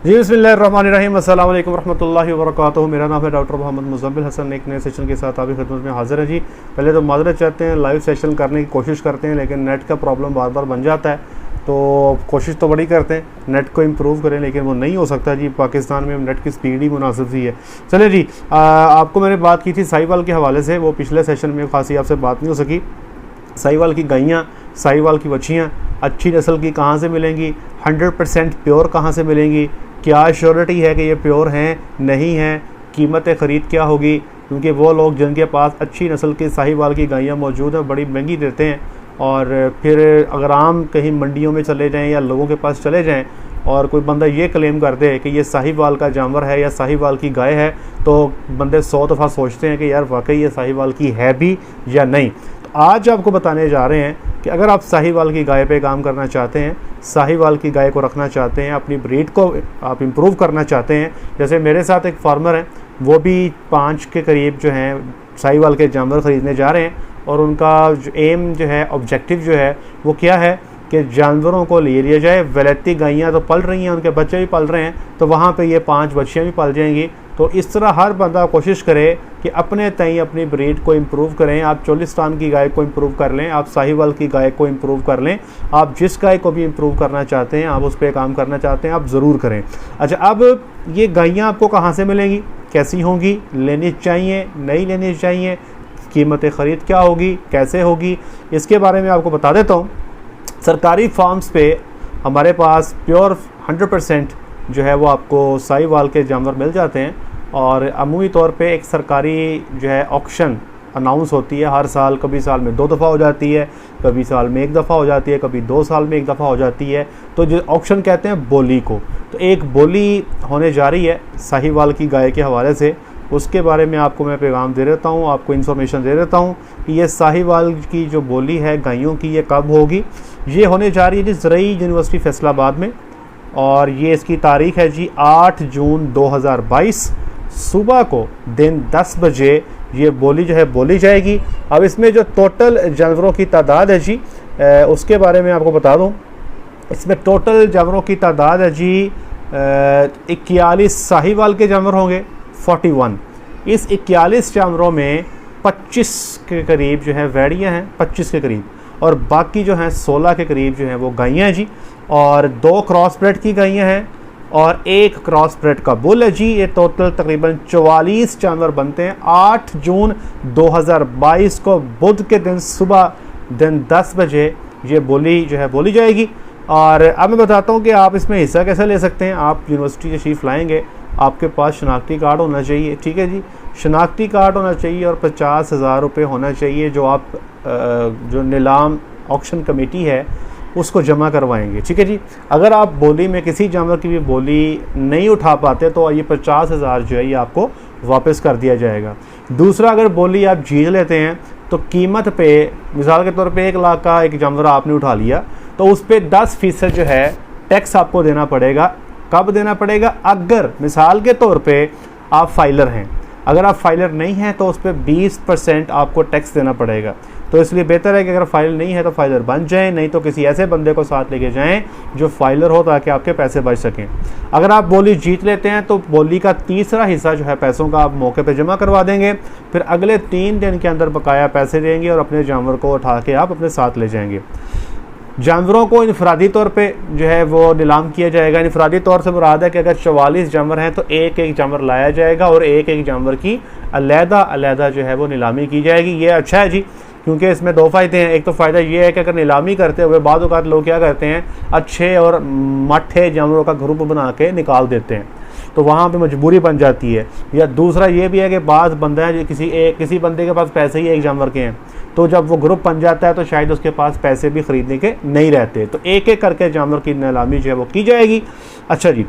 जी बिस्मिल्लाहिर्रहमानिर्रहीम, अस्सलाम वालेकुम रहमतुल्लाहि व बरकातुहू। मेरा नाम है डॉक्टर मोहम्मद मुज़म्मिल हसन। एक नए सेशन के साथ आपकी खिदमत में हाजिर है जी। पहले तो माजरत चाहते हैं, लाइव सेशन करने की कोशिश करते हैं लेकिन नेट का प्रॉब्लम बार बार बन जाता है, तो कोशिश तो बड़ी करते हैं नेट को इम्प्रूव करें, लेकिन वो नहीं हो सकता जी। पाकिस्तान में नेट की स्पीड ही मुनासिब सी है। चले जी, आपको मैंने बात की थी साहिवाल के हवाले से, वो पिछले सेशन में खासी आपसे बात नहीं हो सकी। साहिवाल की गायियाँ, साहिवाल की बच्चियाँ अच्छी नस्ल की कहाँ से मिलेंगी, 100% प्योर कहाँ से मिलेंगी, क्या श्योरिटी है कि ये प्योर हैं नहीं हैं, कीमत ख़रीद क्या होगी, क्योंकि वो लोग जिनके पास अच्छी नस्ल की साहिवाल की गायियाँ मौजूद हैं बड़ी महंगी देते हैं। और फिर अगर आम कहीं मंडियों में चले जाएं या लोगों के पास चले जाएं और कोई बंदा ये क्लेम कर दे कि ये साहिवाल का जानवर है या साहिवाल की गाय है, तो बंदे 100 दफ़ा सोचते हैं कि यार वाकई ये साहिवाल की है भी या नहीं। तो आज आपको बताने जा रहे हैं कि अगर आप साहिवाल की गाय पे काम करना चाहते हैं, साहिवाल की गाय को रखना चाहते हैं, अपनी ब्रीड को आप इम्प्रूव करना चाहते हैं। जैसे मेरे साथ एक फार्मर हैं, वो भी 5 के करीब जो हैं साहिवाल के जानवर ख़रीदने जा रहे हैं, और उनका जो एम जो है, ऑब्जेक्टिव जो है वो क्या है कि जानवरों को ले लिया जाए। वैलेती गायियाँ तो पल रही हैं, उनके बच्चे भी पल रहे हैं, तो वहाँ पे ये 5 बच्चियाँ भी पल जाएंगी। तो इस तरह हर बंदा कोशिश करे कि अपने तय अपनी ब्रीड को इम्प्रूव करें। आप चोलिस्तान की गाय को इम्प्रूव कर लें, आप साहिवाल की गाय को इम्प्रूव कर लें, आप जिस गाय को भी इम्प्रूव करना चाहते हैं, आप उस पर काम करना चाहते हैं, आप ज़रूर करें। अच्छा, अब ये गायियाँ आपको कहाँ से मिलेंगी, कैसी होंगी, लेनी चाहिए नहीं लेनी चाहिए, कीमत ख़रीद क्या होगी, कैसे होगी, इसके बारे में आपको बता देता हूँ। सरकारी फार्म्स पे हमारे पास प्योर 100% जो है वो आपको साहिवाल के जानवर मिल जाते हैं, और अमूमी तौर पे एक सरकारी जो है ऑक्शन अनाउंस होती है हर साल। कभी साल में 2 दफ़ा हो जाती है, कभी साल में 1 दफ़ा हो जाती है, कभी 2 साल में 1 दफ़ा हो जाती है। तो जो ऑक्शन कहते हैं बोली को, तो एक बोली होने जा रही है साहिवाल की गाय के हवाले से। उसके बारे में आपको मैं पैगाम दे देता हूँ, आपको इन्फॉर्मेशन दे देता हूँ कि ये साहिवाल की जो बोली है गायों की, ये कब होगी। ये होने जा रही है जी ज़रई यूनिवर्सिटी फैसलाबाद में, और ये इसकी तारीख़ है जी 8 जून 2022। सुबह को दिन 10 बजे ये बोली जो है बोली जाएगी। अब इसमें जो टोटल जानवरों की तादाद है जी, उसके बारे में आपको बता दूँ। इसमें टोटल जानवरों की तादाद है जी 41 साहिवाल के जानवर होंगे, 41। इस 41 जानवरों में 25 के करीब जो है वैड़ियाँ हैं, 25 के करीब, और बाकी जो हैं 16 के करीब जो हैं वो गायियाँ हैं जी। और 2 क्रॉस ब्रेड की गायियाँ हैं और 1 क्रॉस ब्रेड का बुल है जी। ये टोटल तकरीबन 44 जानवर बनते हैं। 8 जून 2022 को बुध के दिन सुबह दिन 10 बजे ये बोली जो है बोली जाएगी। और अब मैं बताता हूँ कि आप इसमें हिस्सा कैसे ले सकते हैं। आप यूनिवर्सिटी तशरीफ़ लाएँगे, आपके पास शनाख्ती कार्ड होना चाहिए, ठीक है जी। शनाख्ती कार्ड होना चाहिए और 50,000 रुपये होना चाहिए, जो आप जो नीलाम ऑक्शन कमेटी है उसको जमा करवाएंगे, ठीक है जी। अगर आप बोली में किसी जानवर की भी बोली नहीं उठा पाते तो ये 50,000 जो है ये आपको वापस कर दिया जाएगा। दूसरा, अगर बोली आप जीत लेते हैं तो कीमत पे, मिसाल के तौर पे 1 लाख का एक जानवर आपने उठा लिया, तो उस पर 10% जो है टैक्स आपको देना पड़ेगा। कब देना पड़ेगा? अगर मिसाल के तौर पे आप फाइलर हैं, अगर आप फाइलर नहीं हैं तो उस पर 20% आपको टैक्स देना पड़ेगा। तो इसलिए बेहतर है कि अगर फाइलर नहीं है तो फाइलर बन जाएं, नहीं तो किसी ऐसे बंदे को साथ लेके जाएं जो फाइलर हो, ताकि आपके पैसे बच सकें। अगर आप बोली जीत लेते हैं तो बोली का तीसरा हिस्सा जो है पैसों का आप मौके पे जमा करवा देंगे, फिर अगले 3 दिन के अंदर बकाया पैसे देंगे और अपने जानवर को उठा के आप अपने साथ ले जाएंगे। जानवरों को इनफरादी तौर पे जो है वो नीलाम किया जाएगा। इनफरादी तौर से मुराद है कि अगर 44 जानवर हैं तो एक जानवर लाया जाएगा और एक जानवर की अलहदा जो है वो नीलामी की जाएगी। ये अच्छा है जी, क्योंकि इसमें 2 फ़ायदे हैं। एक तो फ़ायदा ये है कि अगर नीलामी करते हुए बाद औक़ात लोग क्या करते हैं, अच्छे और मट्ठे जानवरों का ग्रुप बना के निकाल देते हैं, तो वहाँ पे मजबूरी बन जाती है। या दूसरा ये भी है कि बाज़ बंदे हैं किसी बंदे के पास पैसे ही 1 जानवर के हैं, तो जब वो ग्रुप बन जाता है तो शायद उसके पास पैसे भी ख़रीदने के नहीं रहते, तो एक करके जानवर की नीलामी जो है वो की जाएगी। अच्छा जी,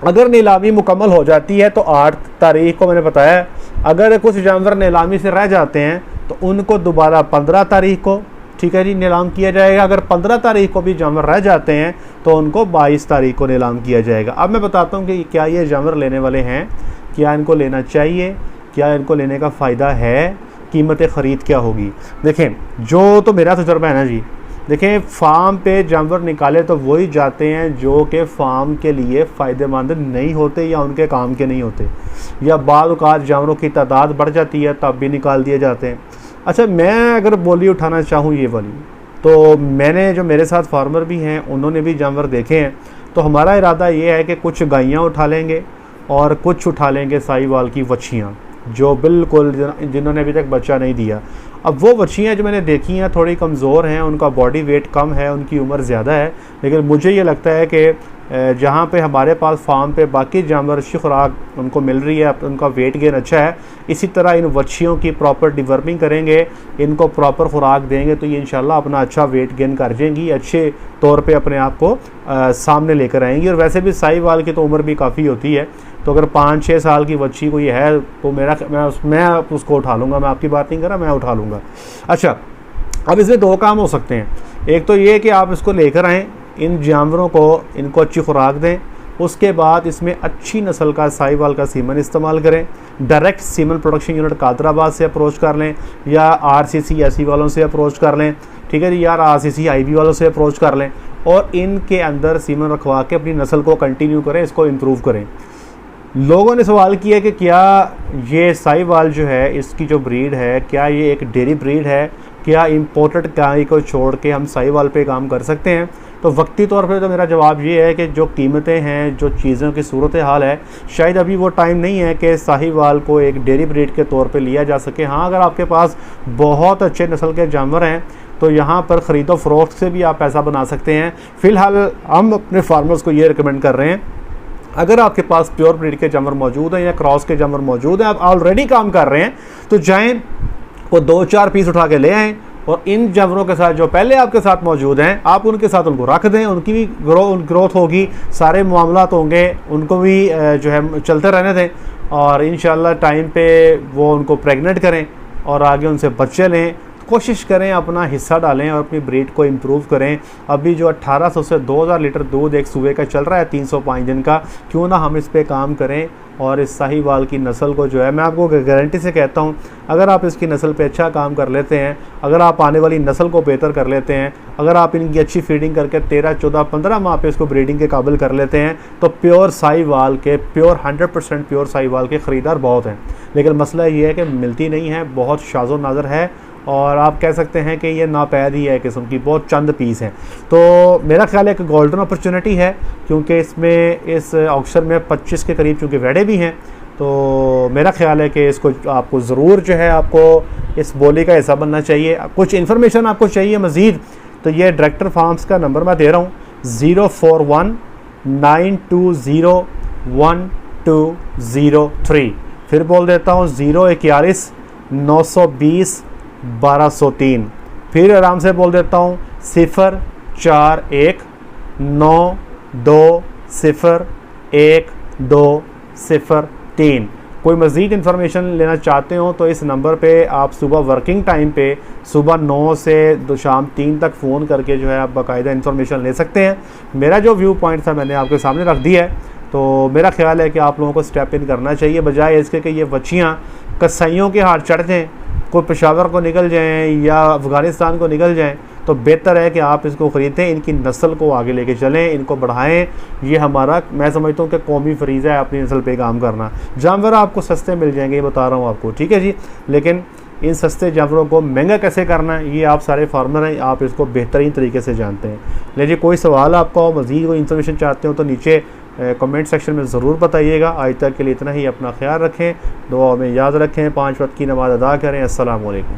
अगर नीलामी मुकम्मल हो जाती है तो 8 तारीख को मैंने बताया, अगर कुछ जानवर नीलामी से रह जाते हैं तो उनको दोबारा 15 तारीख को, ठीक है जी, नीलाम किया जाएगा। अगर 15 तारीख को भी जानवर रह जाते हैं तो उनको 22 तारीख को नीलाम किया जाएगा। अब मैं बताता हूँ कि क्या ये जानवर लेने वाले हैं, क्या इनको लेना चाहिए, क्या इनको लेने का फ़ायदा है, कीमत ख़रीद क्या होगी। देखें, जो तो मेरा तजुर्बा है ना जी, देखें, फार्म पे जानवर निकाले तो वही जाते हैं जो कि फार्म के लिए फ़ायदेमंद नहीं होते या उनके काम के नहीं होते, या बाद औक़ात जानवरों की तादाद बढ़ जाती है तब भी निकाल दिए जाते हैं। अच्छा, मैं अगर बोली उठाना चाहूँ ये वाली, तो मैंने जो मेरे साथ फार्मर भी हैं उन्होंने भी जानवर देखे हैं, तो हमारा इरादा ये है कि कुछ गायें उठा लेंगे और कुछ उठा लेंगे साहिवाल की वच्छियाँ जो बिल्कुल जिन्होंने अभी तक बच्चा नहीं दिया। अब वो वच्छियाँ जो मैंने देखी हैं थोड़ी कमज़ोर हैं, उनका बॉडी वेट कम है, उनकी उम्र ज़्यादा है, लेकिन मुझे ये लगता है कि जहाँ पे हमारे पास फार्म पे बाकी जानवर अच्छी खुराक उनको मिल रही है, उनका वेट गेन अच्छा है, इसी तरह इन वच्छियों की प्रॉपर डिवर्मिंग करेंगे, इनको प्रॉपर खुराक देंगे तो ये इंशाल्लाह अपना अच्छा वेट गेन कर जाएंगी, अच्छे तौर पे अपने आप को सामने लेकर आएंगी। और वैसे भी साहिवाल की तो उम्र भी काफ़ी होती है, तो अगर 5-6 साल की बच्ची कोई है तो मैं उसको उठा लूँगा, मैं आपकी बात नहीं कर रहा, मैं उठा लूँगा। अच्छा, अब इसमें 2 काम हो सकते हैं। एक तो ये कि आप इसको लेकर आएँ, इन जानवरों को इनको अच्छी खुराक दें, उसके बाद इसमें अच्छी नस्ल का साहिवाल का सीमन इस्तेमाल करें। Direct semen production unit Kadrabad से अप्रोच कर लें या RCCSE वालों से अप्रोच कर लें, ठीक है जी, या RCCIB वालों से अप्रोच कर लें और इनके अंदर सीमन रखवा के अपनी नस्ल को कंटिन्यू करें, इसको इम्प्रूव करें। लोगों ने सवाल किया कि क्या ये साहिवाल जो है इसकी जो ब्रीड है, क्या ये एक डेयरी ब्रीड है, क्या इम्पोर्टेड गाय को छोड़ के हम साहिवाल पे काम कर सकते हैं? तो वक्ती तौर पे तो मेरा जवाब ये है कि जो कीमतें हैं, जो चीज़ों की सूरत हाल है, शायद अभी वो टाइम नहीं है कि साहिवाल को एक डेयरी ब्रीड के तौर पे लिया जा सके। हाँ, अगर आपके पास बहुत अच्छे नस्ल के जानवर हैं तो यहाँ पर ख़रीदो फ़रोख्त से भी आप पैसा बना सकते हैं। फ़िलहाल हम अपने फार्मर्स को ये रिकमेंड कर रहे हैं, अगर आपके पास प्योर ब्रीड के जानवर मौजूद हैं या क्रॉस के जानवर मौजूद हैं, आप ऑलरेडी काम कर रहे हैं, तो जाएँ को 2-4 पीस उठा के ले आएँ और इन जानवरों के साथ जो पहले आपके साथ मौजूद हैं आप उनके साथ उनको रख दें, उनकी भी ग्रोथ होगी, सारे मामलात होंगे, उनको भी जो है चलते रहने दें और इंशाल्लाह टाइम पे वो उनको प्रेग्नेंट करें और आगे उनसे बच्चे लें। कोशिश करें अपना हिस्सा डालें और अपनी ब्रीड को इम्प्रूव करें। अभी जो 1800 से 2000 लीटर दूध एक सुबह का चल रहा है 305 दिन का, क्यों ना हम इस पे काम करें और इस साहिवाल की नस्ल को जो है, मैं आपको गारंटी से कहता हूँ, अगर आप इसकी नस्ल पे अच्छा काम कर लेते हैं, अगर आप आने वाली नस्ल को बेहतर कर लेते हैं, अगर आप इनकी अच्छी फीडिंग करके 13, 14, 15 माह पे इसको ब्रीडिंग के काबिल कर लेते हैं, तो प्योर साहिवाल के 100% प्योर साहिवाल के ख़रीदार बहुत हैं। लेकिन मसला ये है कि मिलती नहीं है, बहुत शाज़ो नाज़र है और आप कह सकते हैं कि ये नापैद ही है किस्म की, बहुत चंद पीस हैं। तो मेरा ख्याल है कि गोल्डन अपॉर्चुनिटी है, क्योंकि इसमें इस ऑक्शन में 25 के करीब चूँकि वेड़े भी हैं, तो मेरा ख्याल है कि इसको आपको ज़रूर जो है आपको इस बोली का हिस्सा बनना चाहिए। कुछ इन्फॉर्मेशन आपको चाहिए मज़ीद तो ये डायरेक्टर फार्म्स का नंबर मैं दे रहा हूँ 041-920-1203। फिर बोल देता हूँ 041-920-1203। फिर आराम से बोल देता हूँ 041-920-1203। कोई मज़ीद इन्फॉर्मेशन लेना चाहते हो तो इस नंबर पे आप सुबह वर्किंग टाइम पे सुबह 9 से शाम 3 तक फ़ोन करके जो है आप बाकायदा इन्फॉर्मेशन ले सकते हैं। मेरा जो व्यू पॉइंट था मैंने आपके सामने रख दिया है। तो मेरा ख्याल है कि आप लोगों को स्टेप इन करना चाहिए, बजाय इसके कि ये बच्चियाँ कसाईयों के हाथ चढ़ जाएँ, कोई पेशावर को निकल जाएँ या अफ़गानिस्तान को निकल जाएँ। तो बेहतर है कि आप इसको ख़रीदें, इनकी नस्ल को आगे लेके चलें, इनको बढ़ाएं। ये हमारा, मैं समझता हूँ कि कौमी फरीज़ा है अपनी नस्ल पे काम करना। जानवर आपको सस्ते मिल जाएंगे, ये बता रहा हूँ आपको, ठीक है जी। लेकिन इन सस्ते जानवरों को महंगा कैसे करना है ये आप सारे फार्मर हैं, आप इसको बेहतरीन तरीके से जानते हैं। लेकिन कोई सवाल आपका हो, मज़ीद कोई इन्फॉर्मेशन चाहते हो तो नीचे कमेंट सेक्शन में ज़रूर बताइएगा। आज तक के लिए इतना ही, अपना ख्याल रखें, दुआ में याद रखें, 5 वक्त की नमाज़ अदा करें। अस्सलाम वालेकुम।